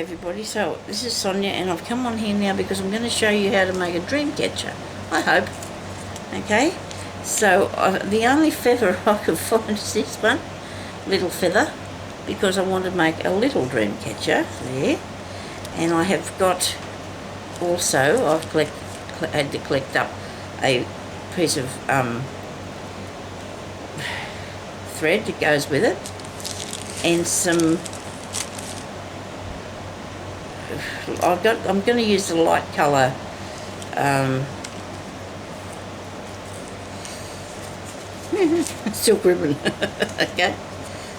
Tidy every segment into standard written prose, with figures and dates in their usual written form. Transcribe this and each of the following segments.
Okay everybody, so this is Sonia and I've come on here now because I'm going to show you how to make a dream catcher, I hope. Okay, so the only feather I could find is this one, little feather, because I want to make a little dream catcher there. And I have got also, I've had to collect up a piece of thread that goes with it, and some I'm going to use the light colour silk ribbon. Okay,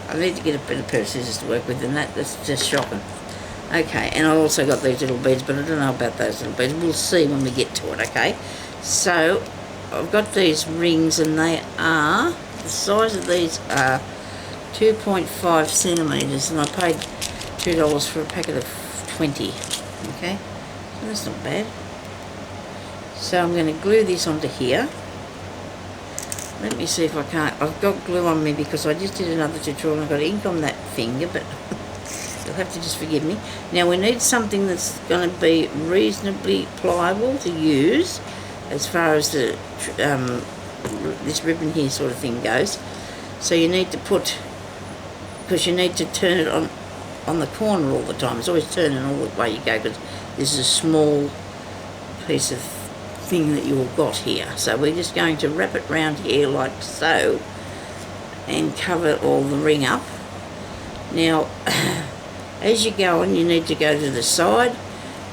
I need to get a better pair of scissors to work with than that. That's just shocking. Okay, and I also got these little beads, but I don't know about those little beads. We'll see when we get to it. Okay, so I've got these rings, and they are, the size of these are 2.5 centimetres, and I paid $2 for a packet of 20. Okay, so that's not bad. So I'm going to glue this onto here. Let me see if I can't. I've got glue on me because I just did another tutorial and I got ink on that finger, but you'll have to just forgive me. Now we need something that's going to be reasonably pliable to use as far as the this ribbon here sort of thing goes. So you need to put, because you need to turn it on the corner all the time. It's always turning all the way you go, because this is a small piece of thing that you've got here. So we're just going to wrap it round here like so and cover all the ring up. Now as you go on, you need to go to the side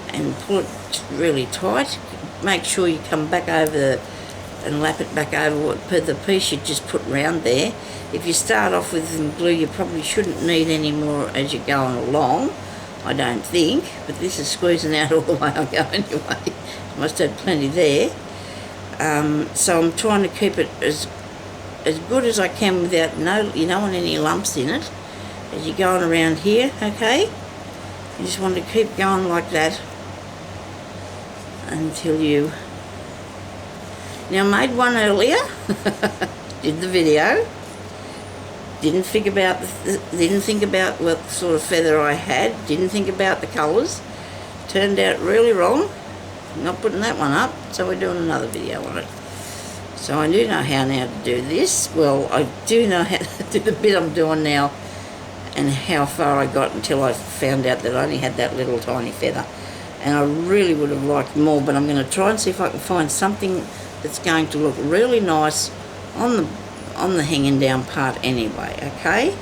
and pull it really tight. Make sure you come back over and lap it back over the piece you just put round there. If you start off with some glue, you probably shouldn't need any more as you're going along, I don't think, but this is squeezing out all the way I go anyway. Must have plenty there. So I'm trying to keep it as good as I can without you don't want any lumps in it as you're going around here. Okay, you just want to keep going like that until you. Now I made one earlier, did the video, didn't think about what sort of feather I had, didn't think about the colours, turned out really wrong. I'm not putting that one up, so we're doing another video on it. So I do know how now to do this. Well, I do know how to do the bit I'm doing now and how far I got until I found out that I only had that little tiny feather. And I really would have liked more, but I'm going to try and see if I can find something that's going to look really nice on the hanging down part anyway, okay?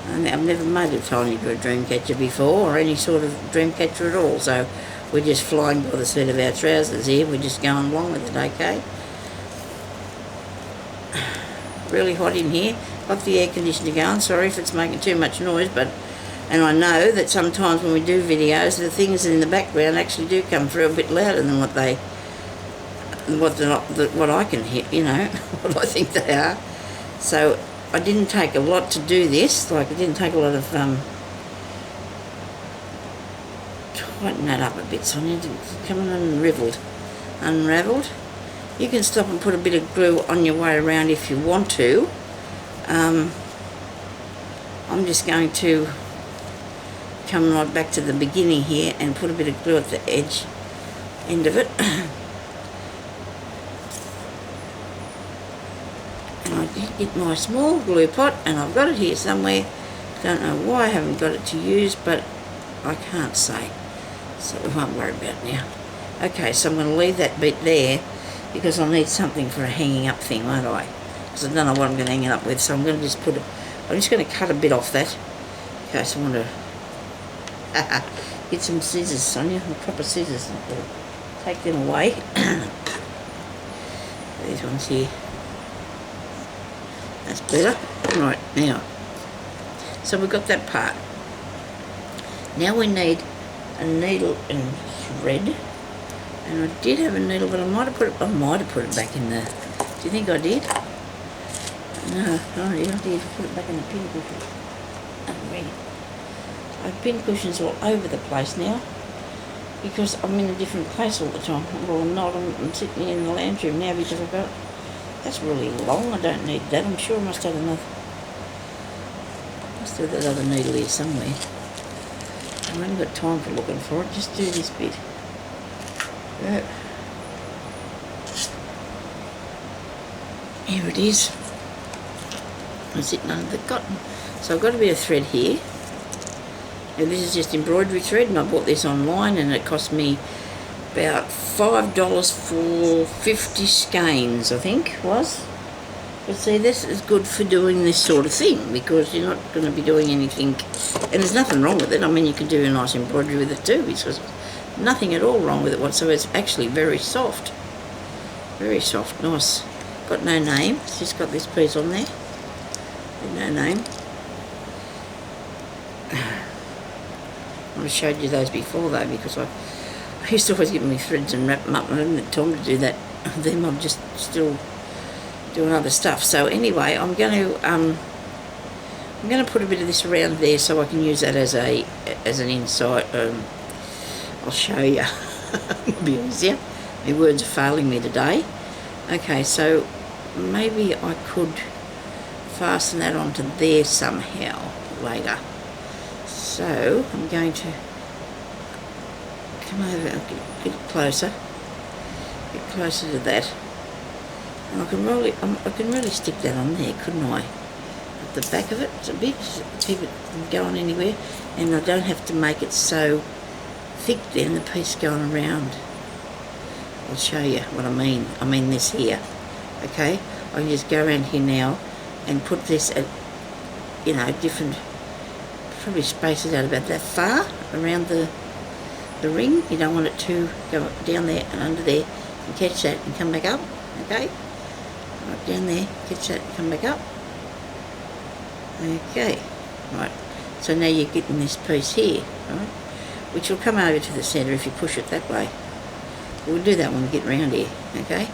And I've never made a tiny dream catcher before, or any sort of dream catcher at all, so we're just flying by the seat of our trousers here. We're just going along with it, okay? Really hot in here. Got the air conditioner going. Sorry if it's making too much noise, and I know that sometimes when we do videos, the things in the background actually do come through a bit louder than what I can hear, you know, what I think they are. So I didn't take a lot to do this. Like, it didn't take a lot of tighten that up a bit, Sonia. It's coming unravelled. You can stop and put a bit of glue on your way around if you want to. I'm just going to come right back to the beginning here and put a bit of glue at the end of it. And I did get my small glue pot, and I've got it here somewhere. Don't know why I haven't got it to use, but I can't say. So we won't worry about it now. Okay, so I'm going to leave that bit there because I'll need something for a hanging up thing, won't I? Because I don't know what I'm going to hang it up with, so I'm going to just I'm just going to cut a bit off that. Okay, so I'm going to get some scissors, Sonia, some proper scissors. Take them away. These ones here. That's better. Right, now. So we've got that part. Now we need a needle and thread. And I did have a needle, but I might have put it back in the. Do you think I did? No, I did put it back in the pin cushion. I have pin cushions all over the place now because I'm in a different place all the time. Well, I'm not. I'm sitting in the lounge room now because I've got. That's really long. I don't need that. I'm sure I must have that other needle here somewhere. I haven't got time for looking for it. Just do this bit. Yep. Here it is. It's sitting under the cotton. So I've got a bit of thread here. Now this is just embroidery thread, and I bought this online, and it cost me about $5 for 50 skeins, I think it was. But see, this is good for doing this sort of thing, because you're not going to be doing anything, and there's nothing wrong with it. I mean, you can do a nice embroidery with it too, because there's nothing at all wrong with it whatsoever. It's actually very soft. Very soft, nice. Got no name, it's just got this piece on there. No name. I showed you those before though, because I used to always give me threads and wrap them up, and I didn't have time to do that. Then I'm just still doing other stuff. So anyway, I'm going to put a bit of this around there so I can use that as an insight. I'll show you. It'll be easier. My words are failing me today. Okay, so maybe I could fasten that onto there somehow later. So I'm going to come over and get closer to that, and I can really stick that on there, couldn't I? At the back of it, it's a bit, just keep it from going anywhere, and I don't have to make it so thick then, the piece going around. I'll show you what I mean. I mean this here, okay? I can just go around here now and put this at, you know, different, probably space it out about that far around the ring. You don't want it to go down there and under there and catch that and come back up, okay? Right down there, catch that and come back up. Okay, right. So now you're getting this piece here, right? Which will come over to the centre if you push it that way. We'll do that when we get round here, okay?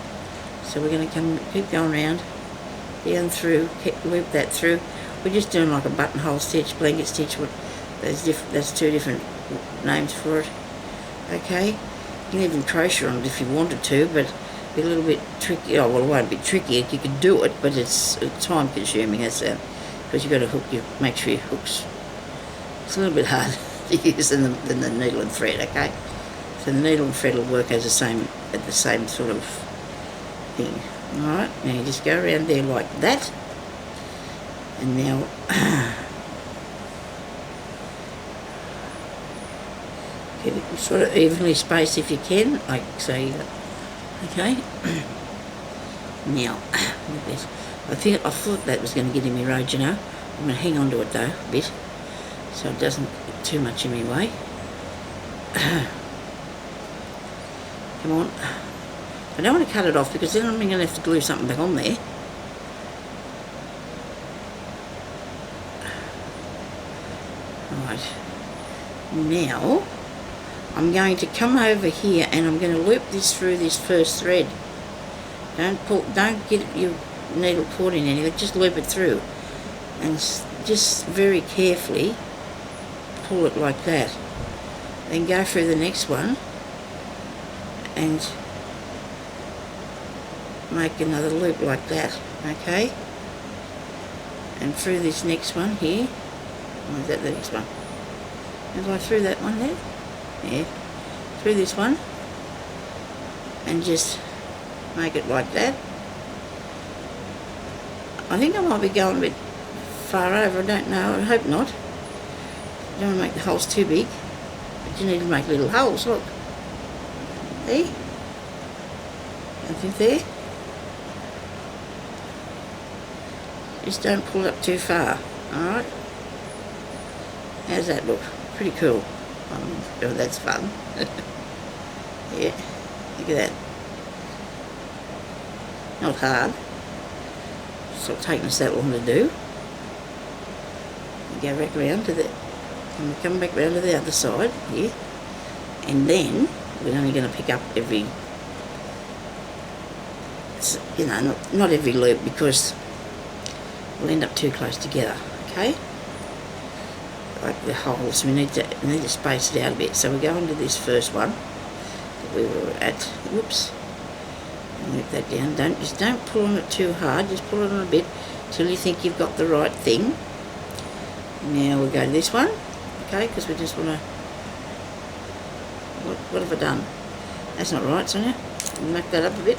So we're going to keep going round, down through, loop that through. We're just doing like a buttonhole stitch, blanket stitch. That's two different names for it. Okay, you can even crochet on it if you wanted to, but it'd be a little bit tricky. Oh well, it won't be tricky. You can do it, but it's time consuming. That's because you've got to hook. You make sure your hooks. It's a little bit hard to use than the needle and thread. Okay, so the needle and thread will work as the same sort of thing. All right, now you just go around there like that. And now, keep it sort of evenly spaced if you can, like so. Okay. Now, look at this. I thought that was going to get in my road, you know. I'm going to hang on to it though a bit, so it doesn't get too much in my way. Come on. I don't want to cut it off because then I'm going to have to glue something back on there. Right, now I'm going to come over here and I'm going to loop this through this first thread. Don't get your needle caught in anything, just loop it through and just very carefully pull it like that. Then go through the next one and make another loop like that, okay? And through this next one here. Or is that the next one? Have I through that one there? Yeah. Through this one. And just make it like that. I think I might be going a bit far over, I don't know, I hope not. You don't want to make the holes too big. But you need to make little holes, look. See? Nothing there. Just don't pull it up too far, alright? How's that look? Pretty cool. Oh, that's fun. Yeah, look at that. Not hard. It's not taking us that long to do. We go back around to the, and we come back round to the other side here, and then we're only going to pick up every, you know, not every loop because we'll end up too close together. Okay. Like the holes, we need to space it out a bit. So we go into this first one that we were at. Whoops. And loop that down. Don't pull on it too hard. Just pull it on a bit till you think you've got the right thing. Now we'll go to this one, okay? Because we just want to What have I done? That's not right, Sonia. Muck that up a bit.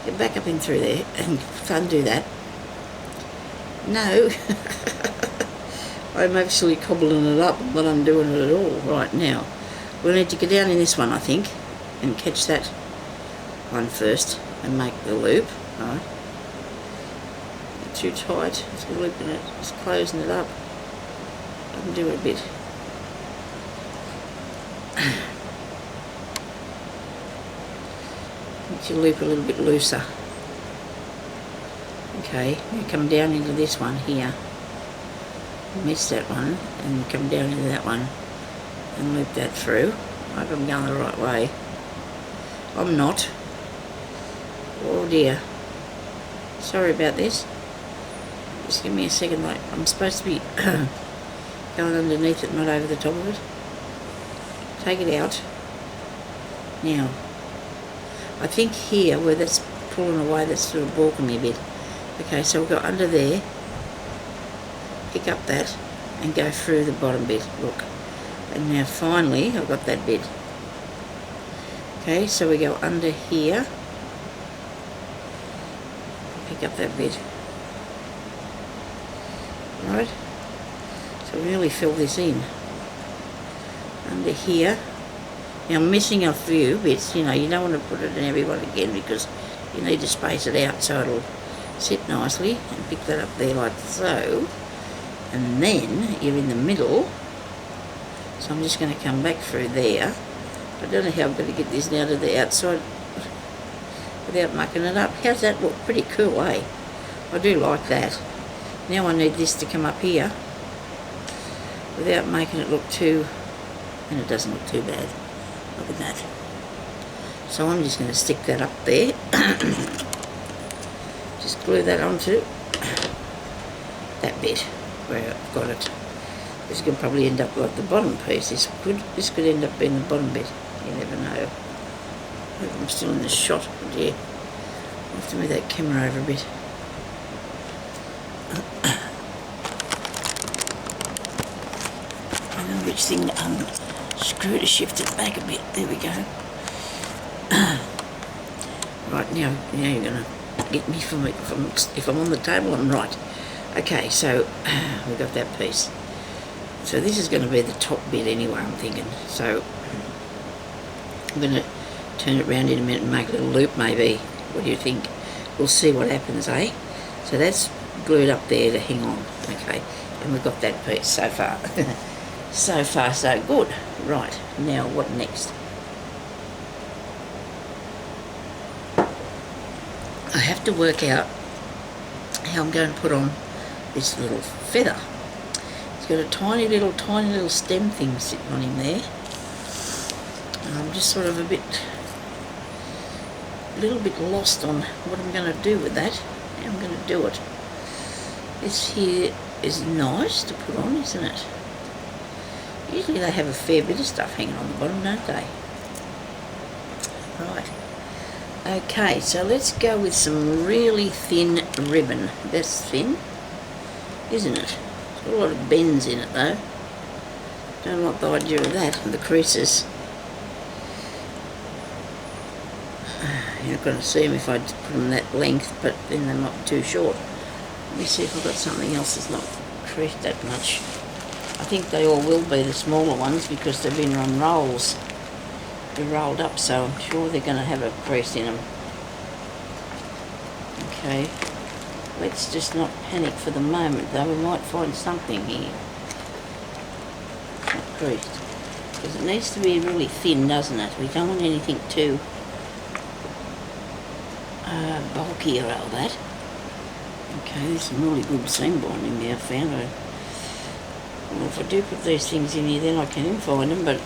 Get back up in through there and undo that. No. I'm actually cobbling it up, but I'm doing it at all. Right, now, we'll need to go down in this one, I think, and catch that one first and make the loop. Right. Too tight. It's looping it. It's closing it up. I can do it a bit. Make your loop a little bit looser. Okay, you come down into this one here. Miss that one and come down into that one and loop that through. I hope I'm going the right way. I'm not. Oh dear. Sorry about this. Just give me a second. Like I'm supposed to be going underneath it, not over the top of it. Take it out. Now, I think here where that's pulling away, that's sort of balking me a bit. Okay, so we'll go under there, pick up that, and go through the bottom bit. Look. And now finally, I've got that bit. Okay, so we go under here, pick up that bit. Right? So really fill this in. Under here. Now I'm missing a few bits, you know, you don't want to put it in every one again because you need to space it out so it'll sit nicely, and pick that up there like so, and then you're in the middle. So I'm just going to come back through there. I don't know how I'm going to get this now to the outside without mucking it up. How's that look? Pretty cool, eh? I do like that. Now I need this to come up here without making it look too, and it doesn't look too bad. Look at that. So I'm just going to stick that up there. Just glue that onto that bit where I've got it. This could probably end up like the bottom piece. This could end up being the bottom bit. You never know. I hope I'm still in the shot. Oh dear. I'll have to move that camera over a bit. I know which thing to unscrew to shift it back a bit. There we go. Right, now you're going to get me from if I'm on the table, I'm right. Okay, so we've got that piece. So this is going to be the top bit anyway, I'm thinking. So I'm going to turn it round in a minute and make a little loop maybe. What do you think? We'll see what happens, eh? So that's glued up there to hang on. Okay, and we've got that piece so far. So far, so good. Right, now what next? I have to work out how I'm going to put on this little feather. It's got a tiny little stem thing sitting on him there. And I'm just sort of a little bit lost on what I'm going to do with that. How I'm going to do it. This here is nice to put on, isn't it? Usually they have a fair bit of stuff hanging on the bottom, don't they? Right. Okay, so let's go with some really thin ribbon. That's thin, isn't it? It's got a lot of bends in it though. Don't like the idea of that, and the creases. You're not going to see them if I put them that length, but then they're not too short. Let me see if I've got something else that's not creased that much. I think they all will be, the smaller ones, because they've been on rolls. They're rolled up, so I'm sure they're going to have a crease in them. Okay, let's just not panic for the moment though. We might find something here. Not creased. Because it needs to be really thin, doesn't it? We don't want anything too bulky or all that. Okay, there's some really good seam binding there I found. Well, if I do put these things in here, then I can find them, but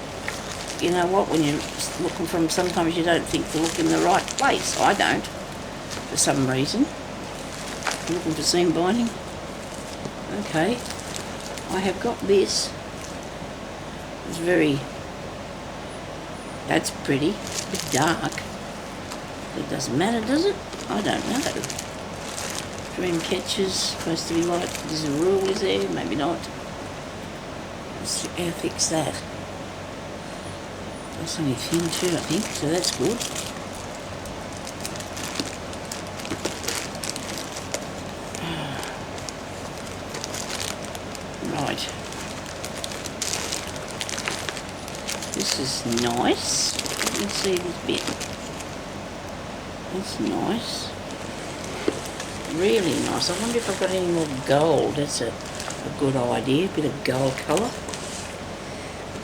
you know what, when you're looking for them, sometimes you don't think to look in the right place. I don't, for some reason. I'm looking for seam binding. Okay, I have got this. It's that's pretty, a bit dark. It doesn't matter, does it? I don't know. Dream catches, supposed to be light. There's a rule, is there? Maybe not. Let's see how thick's that. That's only thin too, I think, so that's good. Right. This is nice. Let me see this bit. That's nice. Really nice. I wonder if I've got any more gold. That's a good idea. A bit of gold colour.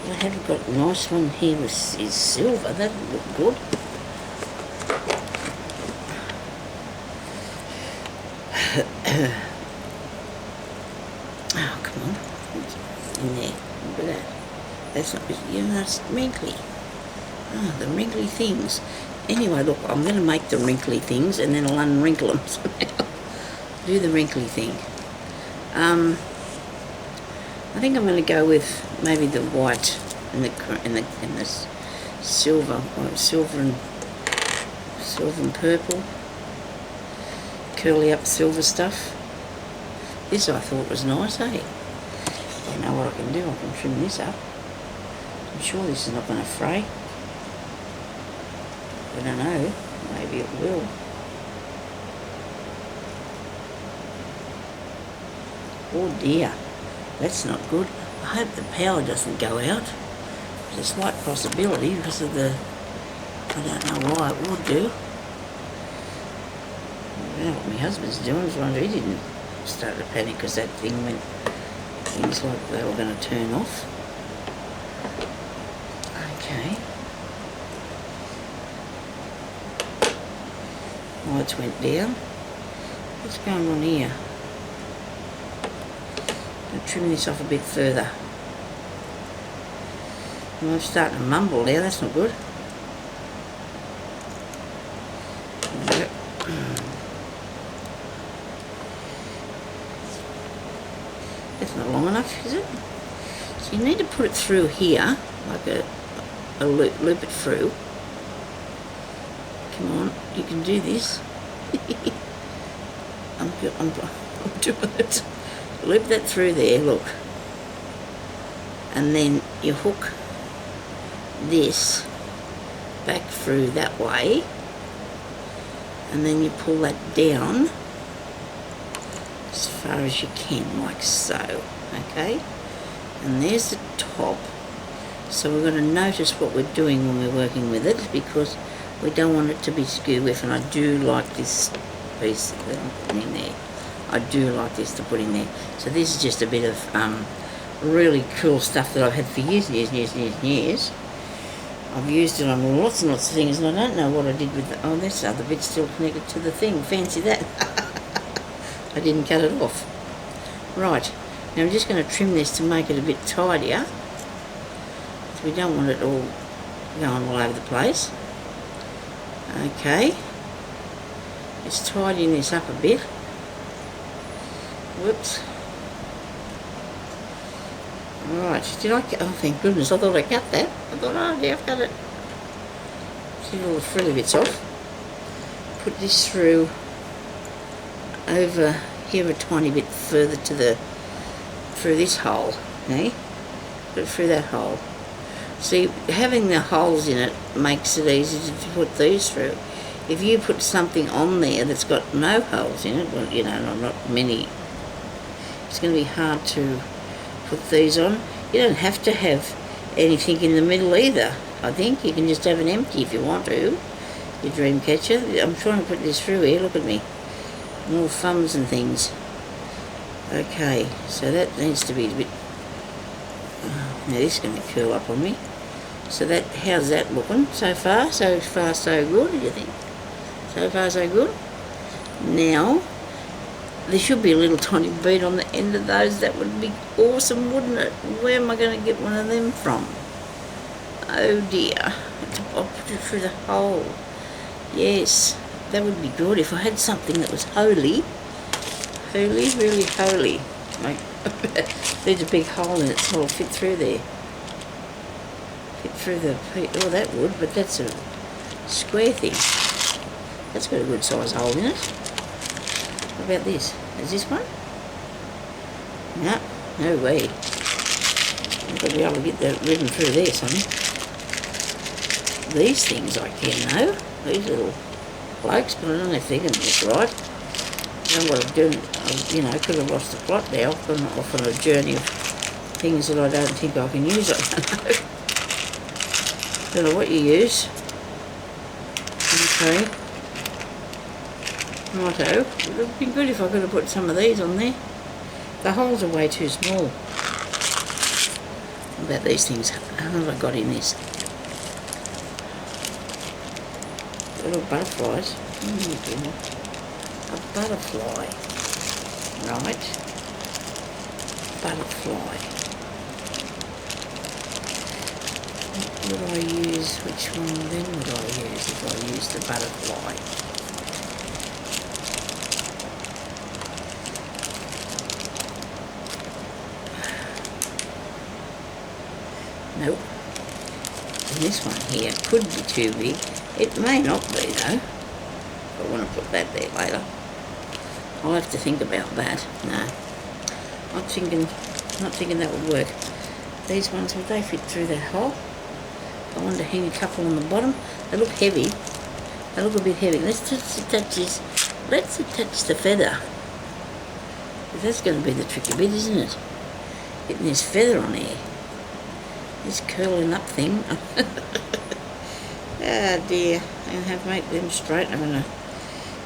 I haven't got a nice one here is silver. That would look good. Oh, come on. It's in there. Look at that. That's not, you know, that's wrinkly. Oh, the wrinkly things. Anyway, look, I'm going to make the wrinkly things and then I'll unwrinkle them somehow. Do the wrinkly thing. I think I'm going to go with maybe the white and the silver, silver and purple, curly up silver stuff. This I thought was nice, eh? You know what I can do? I can trim this up. I'm sure this is not going to fray. I don't know. Maybe it will. Oh dear, that's not good. I hope the power doesn't go out. There's a slight possibility because of the... I don't know why it would do. I don't know what my husband's doing. I was wondering he didn't start to panic because that thing went... Things like they were going to turn off. Okay. Lights went down. What's going on here? I'll trim this off a bit further. Well, I'm starting to mumble now, that's not good. That's not long enough, is it? So you need to put it through here, like a loop it through. Come on, you can do this. I'm doing it. Loop that through there, look. And then you hook this back through that way. And then you pull that down as far as you can, like so. Okay? And there's the top. So we're going to notice what we're doing when we're working with it, because we don't want it to be skew with, and I do like this piece that I'm putting in there. I do like this to put in there. So this is just a bit of really cool stuff that I've had for years and years and years and years and years. I've used it on lots and lots of things, and I don't know what I did with the... Oh, this other bit's still connected to the thing. Fancy that. I didn't cut it off. Right. Now I'm just going to trim this to make it a bit tidier. So we don't want it all going all over the place. Okay. Just tidying this up a bit. Whoops. Right, did I cut? Oh, thank goodness, I thought I cut that. I thought, oh, yeah, I've cut it. Get all the frilly bits off. Put this through over here a tiny bit further to the, through this hole, eh? Put it through that hole. See, having the holes in it makes it easy to put these through. If you put something on there that's got no holes in it, well, you know, not many, it's going to be hard to put these on. You don't have to have anything in the middle either. I think you can just have an empty if you want to. Your dream catcher. I'm trying to put this through here. Look at me. More thumbs and things. Okay, so that needs to be a bit... Now this is going to curl up on me. So that, how's that looking so far? So far so good, do you think? So far so good. Now, there should be a little tiny bead on the end of those. That would be awesome, wouldn't it? Where am I going to get one of them from? Oh dear. I'll put it through the hole. Yes, that would be good if I had something that was holy. Holy, really holy. Like, there's a big hole in it, so it'll fit through there. Fit through the... Oh, that would, but that's a square thing. That's got a good size hole in it. What about this? Is this one? No, no way. I've got to be able to get that ribbon through there, something. these things I can though, these little blokes, but I don't know if they're going to look right. I don't know what I'm doing, you know, could have lost the plot now. I've gone off on a journey of things that I don't think I can use. I don't know what you use. Okay. Righto. It would have been good if I could have put some of these on there. The holes are way too small. What about these things? How have I got in this? Little butterflies. A butterfly. Right. Butterfly. What would I use? Which one then would I use if I use the butterfly? Nope. And this one here could be too big. It may not be though. I want to put that there later. I'll have to think about that. No. Not thinking that would work. These ones, would they fit through that hole? I want to hang a couple on the bottom. They look heavy. They look a bit heavy. Let's attach this. Let's attach the feather. That's going to be the tricky bit, isn't it? Getting this feather on here. This curling up thing. Oh dear. I'm going to have to make them straight. I'm going to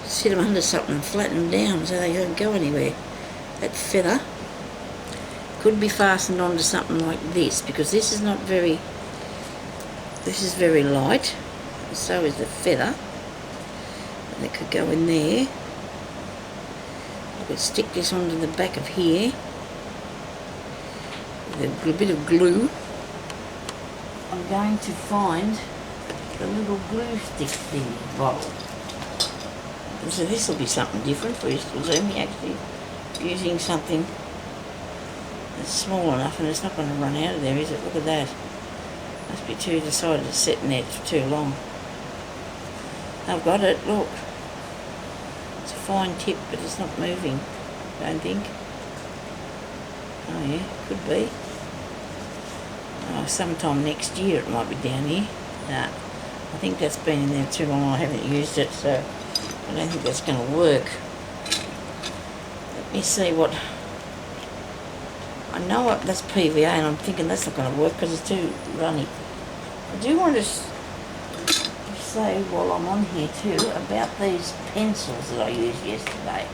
sit them under something and flatten them down so they don't go anywhere. That feather could be fastened onto something like this, because this is not very, this is very light. So is the feather. And it could go in there. I could stick this onto the back of here with a bit of glue. I'm going to find the little glue stick thing bottle. So this will be something different for you to do. Me actually using something that's small enough, and it's not going to run out of there, is it? Look at that. Must be too decided to sit in there for too long. I've got it, look. It's a fine tip, but it's not moving, I don't think. Oh yeah, could be. Oh, sometime next year it might be down here. Nah, I think that's been in there too long. I haven't used it, so I don't think that's going to work. Let me see what... I know what that's PVA, and I'm thinking that's not going to work because it's too runny. I do want to say while I'm on here too about these pencils that I used yesterday.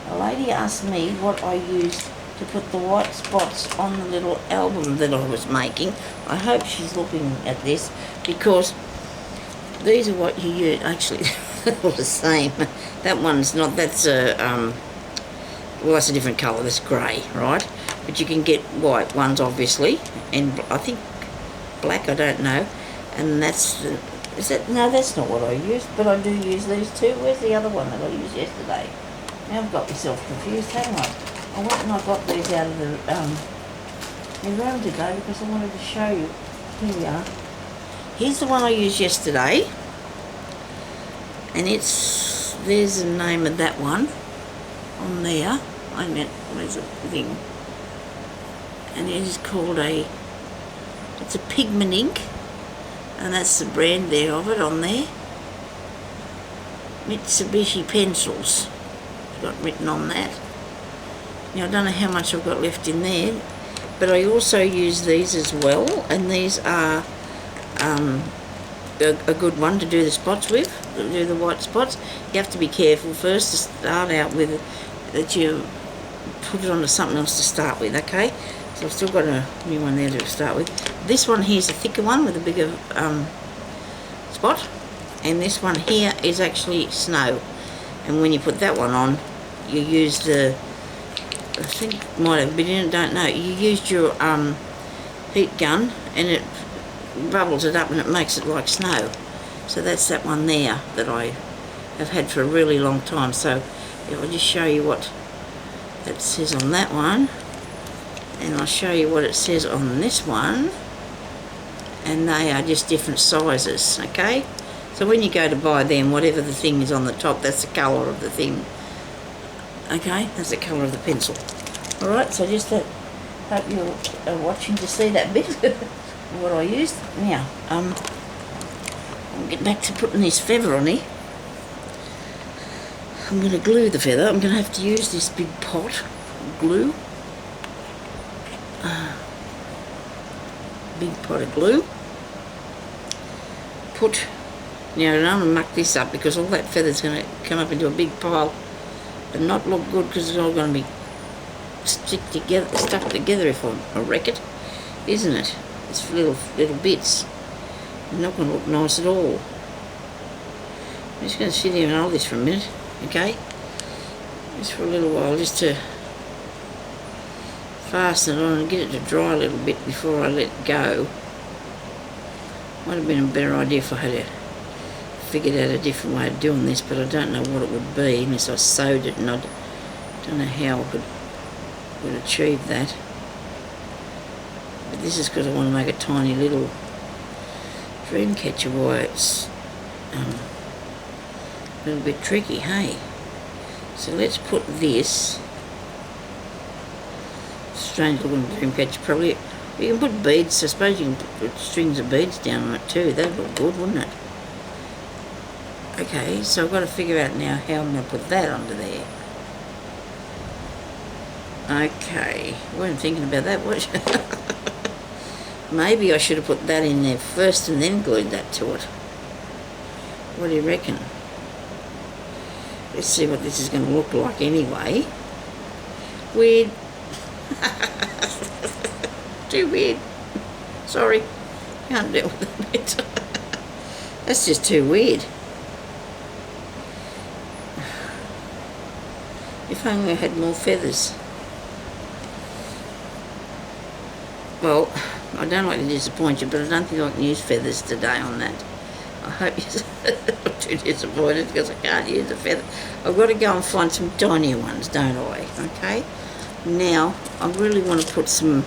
A lady asked me what I used to put the white spots on the little album that I was making. I hope she's looking at this, because these are what you use. Actually, they're all the same. That one's not, that's a, well, that's a different colour, that's grey, right? But you can get white ones, obviously, and I think black, I don't know. And that's, is that, no, that's not what I used, but I do use these too. Where's the other one that I used yesterday? Now I've got myself confused, haven't I? I went and I got these out of the room today because I wanted to show you. Here we are. Here's the one I used yesterday, and it's, there's the name of that one on there. I meant, where's the thing? And it is called it's a pigment ink, and that's the brand there of it on there. Mitsubishi Pencils. It's got written on that. Now I don't know how much I've got left in there, but I also use these as well, and these are a good one to do the spots with, to do the white spots. You have to be careful first to start out with, that you put it onto something else to start with, okay? So I've still got a new one there to start with. This one here is a thicker one with a bigger spot, and this one here is actually snow. And when you put that one on, you use the, I think it might have been in it, don't know. You used your heat gun, and it bubbles it up and it makes it like snow. So that's that one there that I have had for a really long time. So if I just show you what that says on that one, and I'll show you what it says on this one, and they are just different sizes, okay? So when you go to buy them, whatever the thing is on the top, that's the colour of the thing. Okay, that's the colour of the pencil. Alright, so just hope you're watching to see that bit of what I used. Now, I'll get back to putting this feather on here. I'm going to glue the feather. I'm going to have to use this big pot of glue. Big pot of glue. Now I don't want to muck this up because all that feather's going to come up into a big pile and not look good because it's all going to be stuck together if I wreck it, isn't it? It's little bits. It's not going to look nice at all. I'm just going to sit here and hold this for a minute, okay? Just for a little while, just to fasten it on and get it to dry a little bit before I let it go. Might have been a better idea if I had figured out a different way of doing this, but I don't know what it would be unless I sewed it, and I don't know how I would achieve that. But this is because I want to make a tiny little dream catcher wire. It's a little bit tricky, hey? So let's put this strange looking dream catcher. Probably you can put beads. I suppose you can put strings of beads down on it too. That'd look good, wouldn't it? Okay, so I've got to figure out now how I'm going to put that under there. Okay, I wasn't thinking about that, was you? Maybe I should have put that in there first and then glued that to it. What do you reckon? Let's see what this is going to look like anyway. Weird. Too weird. Sorry. Can't deal with it. That's just too weird. If only I had more feathers. Well, I don't like to disappoint you, but I don't think I can use feathers today on that. I hope you're not too disappointed because I can't use a feather. I've got to go and find some tinier ones, don't I? Okay? Now, I really want to put some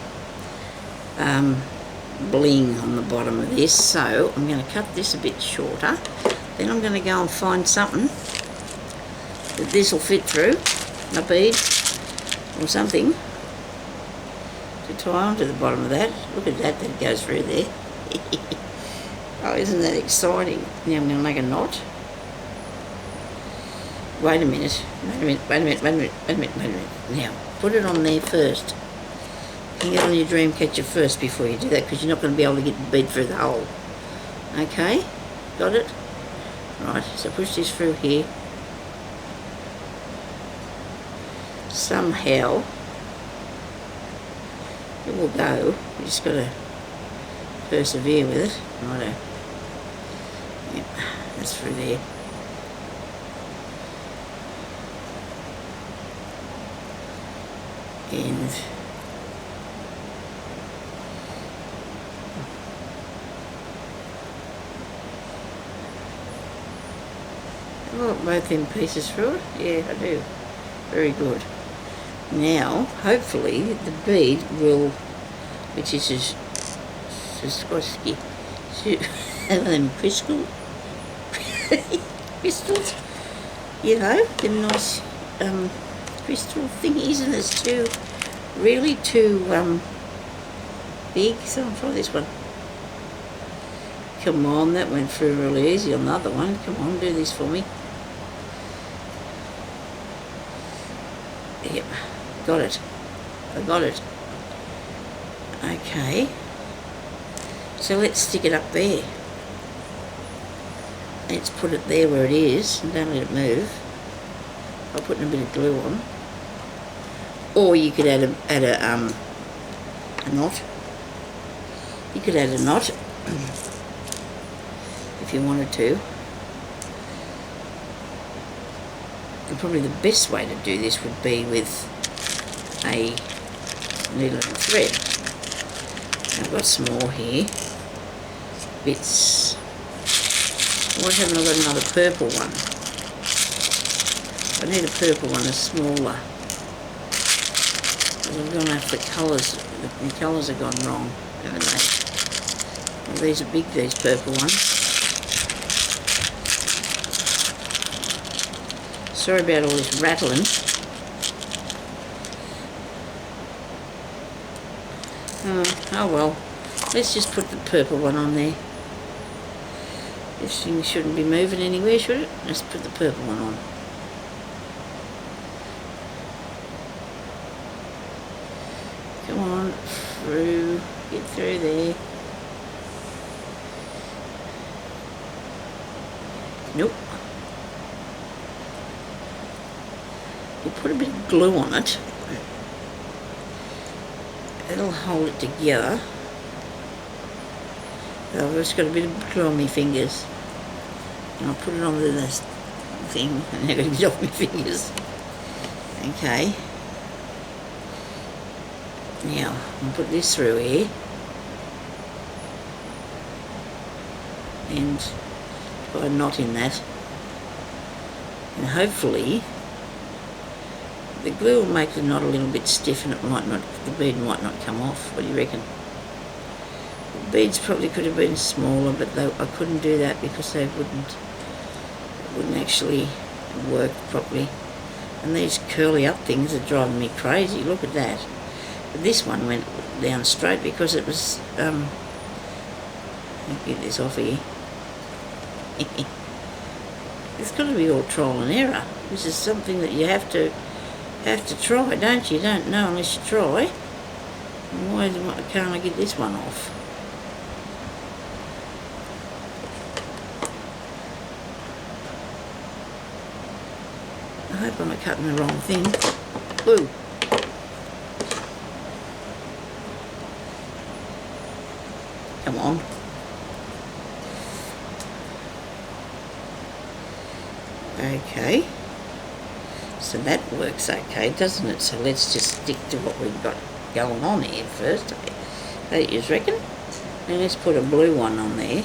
bling on the bottom of this, so I'm going to cut this a bit shorter. Then I'm going to go and find something that this will fit through, a bead or something, to tie onto the bottom of that. Look at that, that goes through there. Oh, isn't that exciting? Now I'm going to make a knot. Wait a minute. Now, put it on there first. Hang it on your dream catcher first before you do that, because you're not going to be able to get the bead through the hole. Okay? Got it? Right, so push this through here. Somehow it will go. You just got to persevere with it. Righto. Yep, that's through there. And I want both them pieces through it. Yeah, I do. Very good. Now, hopefully, the bead will, which is just Swarovski, them crystals, you know, them nice crystal thingies, and it's really too big. So I'll try this one. Come on, that went through really easy on the other one. Come on, do this for me. Yep, got it. I got it. Okay. So let's stick it up there. Let's put it there where it is and don't let it move. I'll put a bit of glue on. Or you could add a knot. You could add a knot if you wanted to. And probably the best way to do this would be with a needle and thread. I've got some more here. Bits. Why haven't I got another purple one? I need a purple one, a smaller. I've gone off the colours. The colours have gone wrong, haven't they? Well, these are big, these purple ones. Sorry about all this rattling. Oh well, let's just put the purple one on there. This thing shouldn't be moving anywhere, should it? Let's put the purple one on. Come on, through, get through there. Nope. You put a bit of glue on it. It'll hold it together. I've just got a bit of glue on my fingers. And I'll put it on this thing and I've got to get off my fingers. Okay. Now, I'll put this through here. And put a knot in that. And hopefully the glue will make the knot a little bit stiff and it might not, the bead might not come off. What do you reckon? The beads probably could have been smaller, but I couldn't do that because they wouldn't actually work properly. And these curly up things are driving me crazy. Look at that. But this one went down straight because it was, let me get this off here. It's got to be all trial and error. This is something that you have to try, don't you? You don't know unless you try. Why can't I get this one off? I hope I'm not cutting the wrong thing. Ooh. Come on. Okay. So that works okay, doesn't it? So let's just stick to what we've got going on here first. Don't you reckon? And let's put a blue one on there.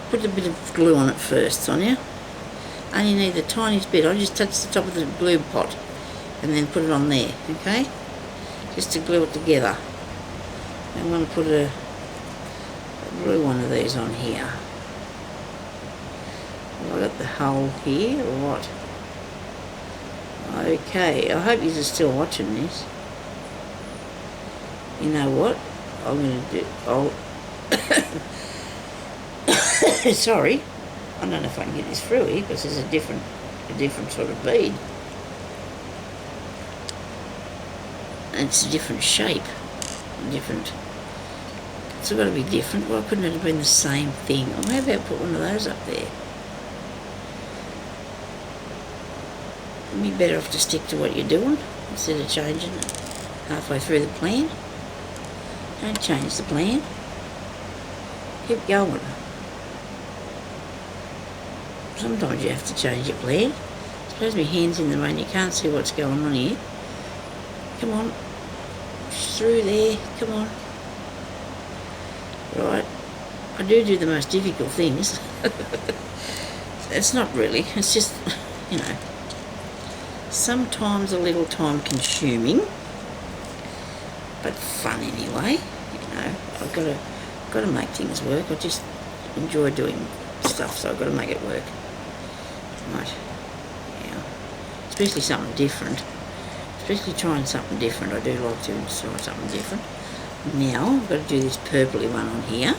Put a bit of glue on it first, Sonia. Only need the tiniest bit. I just touch the top of the glue pot and then put it on there, okay? Just to glue it together. I'm going to put a blue one of these on here. Have I got the hole here or what? Okay, I hope you're still watching this. You know what? I'm going to do... Sorry. I don't know if I can get this through here because there's a different sort of bead. It's a different shape. Different. It's got to be different. Why couldn't it have been the same thing? Or how about put one of those up there? It'd be better off to stick to what you're doing instead of changing it halfway through the plan. Don't change the plan. Keep going. Sometimes you have to change your plan. I suppose my hand's in the way and you can't see what's going on here. Come on. Through there. Come on. Right. I do the most difficult things. It's not really. It's just, you know, sometimes a little time consuming, but fun anyway. You know, I've got to make things work. I just enjoy doing stuff, so I've got to make it work. Right. Yeah. Especially something different. Especially trying something different. I do like to try something different. Now I've got to do this purpley one on here.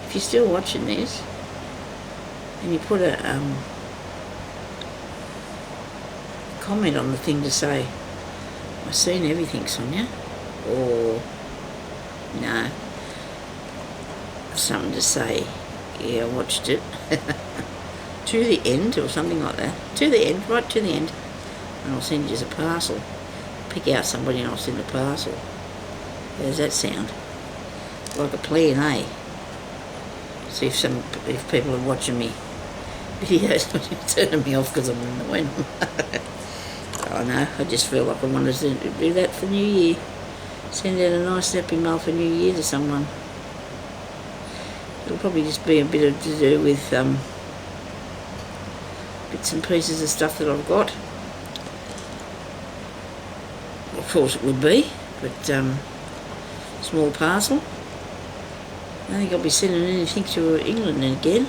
If you're still watching this and you put a comment on the thing to say, I've seen everything, Sonia, or no, something to say, yeah, I watched it to the end or something like that, to the end, right to the end, and I'll send you a parcel. Pick out somebody and I'll send a parcel. How does that sound? Like a plan, eh? See if people are watching me videos, not turning me off because I'm annoying them. I know, I just feel like I wanted to do that for New Year. Send out a nice happy mail for New Year to someone. It'll probably just be a bit to do with bits and pieces of stuff that I've got. Of course it would be, but small parcel. I don't think I'll be sending anything to England again.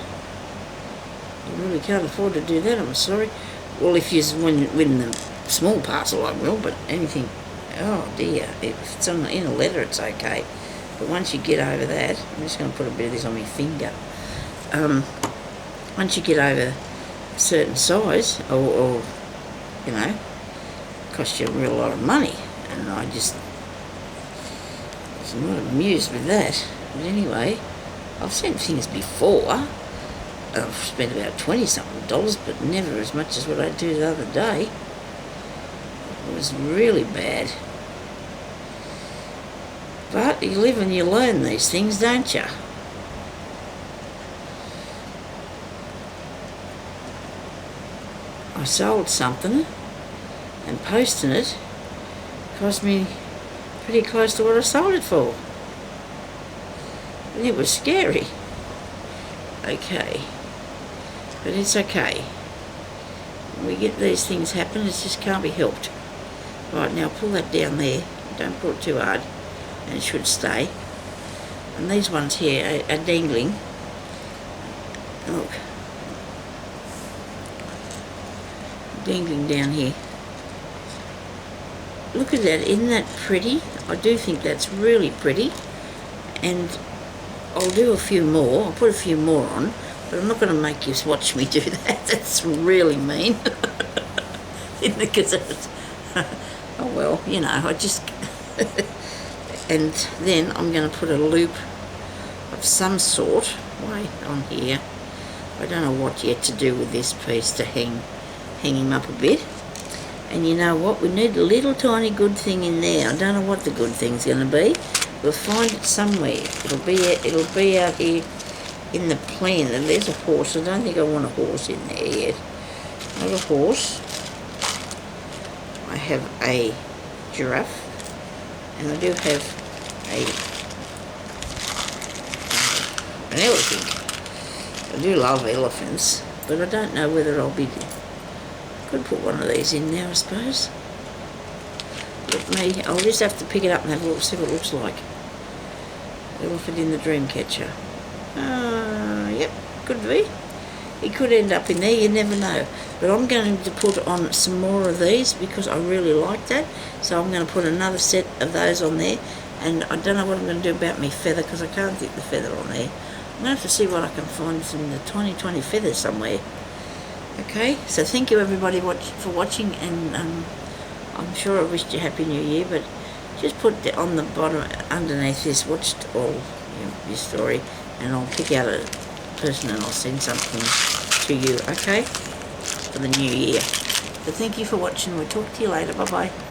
I really can't afford to do that, I'm sorry. Well, if you win the small parcel, I will, but anything Oh dear, if it's in a letter it's okay, but once you get over that, I'm just going to put a bit of this on my finger. Once you get over a certain size, or you know, cost you a real lot of money, and I just was not amused with that. But anyway, I've seen things before. I've spent about $20-something, but never as much as what I do the other day. It was really bad. But you live and you learn these things, don't you? I sold something, and posting it cost me pretty close to what I sold it for. And it was scary. Okay. But it's okay. When we get these things happen, it just can't be helped. Right, now pull that down there. Don't pull it too hard, and it should stay. And these ones here are dangling. Look. Dangling down here. Look at that, isn't that pretty? I do think that's really pretty. And I'll do a few more. I'll put a few more on. But I'm not going to make you watch me do that. That's really mean. Because oh well, you know, I just... And then I'm going to put a loop of some sort way on here. I don't know what yet to do with this piece to hang him up a bit. And you know what? We need a little tiny good thing in there. I don't know what the good thing's going to be. We'll find it somewhere. It'll be out here in the plan. And there's a horse. I don't think I want a horse in there yet. Not a horse. I have a giraffe. And I do have an elephant. I do love elephants, but I don't know whether I'll be... Could put one of these in there, I suppose. I'll just have to pick it up and have a look, see what it looks like. Elephant in the dream catcher. Yep, could be. It could end up in there, you never know. But I'm going to put on some more of these because I really like that. So I'm going to put another set of those on there. And I don't know what I'm going to do about my feather because I can't get the feather on there. I'm going to have to see what I can find from the tiny feathers somewhere. Okay, so thank you everybody for watching, and I'm sure I wished you Happy New Year, but just put on the bottom underneath this, watched all your story, and I'll pick out a person and I'll send something to you, okay, for the new year. So thank you for watching. We'll talk to you later. Bye bye.